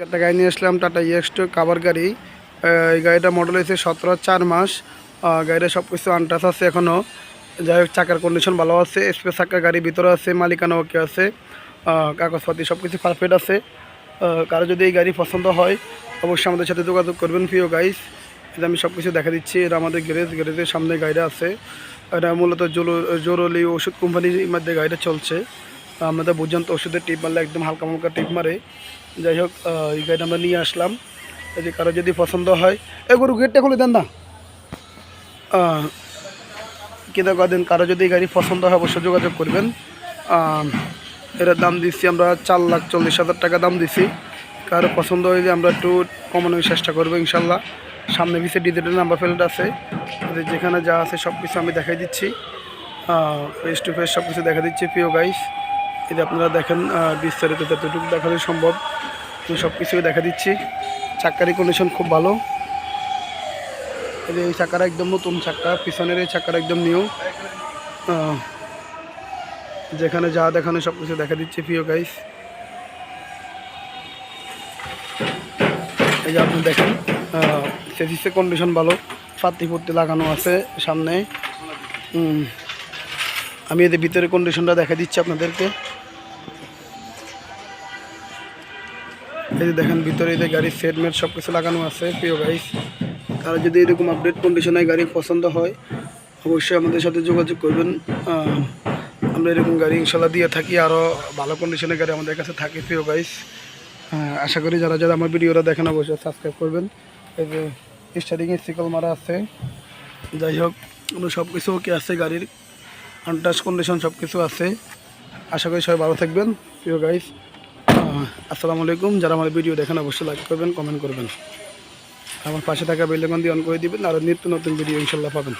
একটা গাড়ি নিয়ে আসলাম, টাটা EX2 কাভার গাড়ি। এই গাড়িটা মডেল হয়েছে 17-4 মাস। গাড়িটা সব কিছু আনটাচ আছে এখনও। যাই হোক, চাকার কন্ডিশন ভালো আছে, স্পেস চাকা গাড়ির ভিতরে আছে, মালিকানা ওকে আছে, কাগজপাতি সব কিছু পারফেক্ট আছে। কারো যদি এই গাড়ি পছন্দ হয় অবশ্যই আমাদের সাথে যোগাযোগ করবেন প্রিয় গাইস। এটা আমি সব কিছু দেখা দিচ্ছি। এটা আমাদের গ্যারেজের সামনে গাড়িটা আছে। এটা মূলত জরুরি ওষুধ কোম্পানির মধ্যে গাড়িটা চলছে। আমাদের পর্যন্ত ওষুধের টিপ মারলে একদম হালকা হালকা টিপ মারে। যাই হোক, এই গাড়িটা আমরা নিয়ে আসলাম। যদি কারো যদি পছন্দ হয়, গরু গেটটা খুলে দেন না, কিনা কদিন কারো যদি এই গাড়ি পছন্দ হয় অবশ্যই যোগাযোগ করবেন। এটার দাম দিচ্ছি আমরা 4,40,000 টাকা দাম দিছি। কারো পছন্দ হইলে আমরা একটু কমানোর চেষ্টা করবো ইনশাল্লাহ। সামনে পিছিয়ে ডিজিটাল নাম্বার প্লেট আছে, যেখানে যা আছে সব কিছু আমি দেখাই দিচ্ছি, ফেস টু ফেস সব কিছু দেখা দিচ্ছি প্রিয় গাইস। যদি আপনারা দেখেন বিস্তারিত যতটুকু দেখানো সম্ভব আমি সব কিছুই দেখা দিচ্ছি। চাক্কারি কন্ডিশন খুব ভালো। এই চাকাটা একদম নতুন চাক্কা, পিছনের এই চাকাটা একদম নিউ। যেখানে যা দেখানো সব কিছু দেখা দিচ্ছি প্রিয় গাইস। এই যে আপনি দেখেন, সেসিসের কন্ডিশন ভালো, পাত্তি লাগানো আছে সামনে। আমি এদের ভিতরে কন্ডিশনটা দেখা দিচ্ছি আপনাদেরকে। এই যে দেখেন ভিতরে এই যে গাড়ির সেটমেট সব কিছু লাগানো আছে প্রিয় গাইস। কারো যদি এরকম আপডেট কন্ডিশনে গাড়ি পছন্দ হয় অবশ্যই আমাদের সাথে যোগাযোগ করবেন। আমরা এরকম গাড়ি ইনশাল্লাহ দিয়ে থাকি, আরও ভালো কন্ডিশনের গাড়ি আমাদের কাছে থাকে প্রিয় গাইস। আশা করি যারা যারা আমার ভিডিওটা দেখেন অবশ্যই সাবস্ক্রাইব করবেন। এই যে স্টারিংয়ের সিকল মারা আছে। যাই হোক, সব কিছু ওকে আছে, গাড়ির আনটাচ কন্ডিশন সব কিছু আছে। আশা করি সবাই ভালো থাকবেন প্রিয় গাইস। আসসালামু আলাইকুম। যারা আমার ভিডিও দেখেন অবশ্যই লাইক করবেন, কমেন্ট করবেন, আমার পাশে থাকা বেল আইকন দিয়ে অন করে দিবেন, আর নিত্য নতুন ভিডিও ইনশাল্লাহ পাবেন।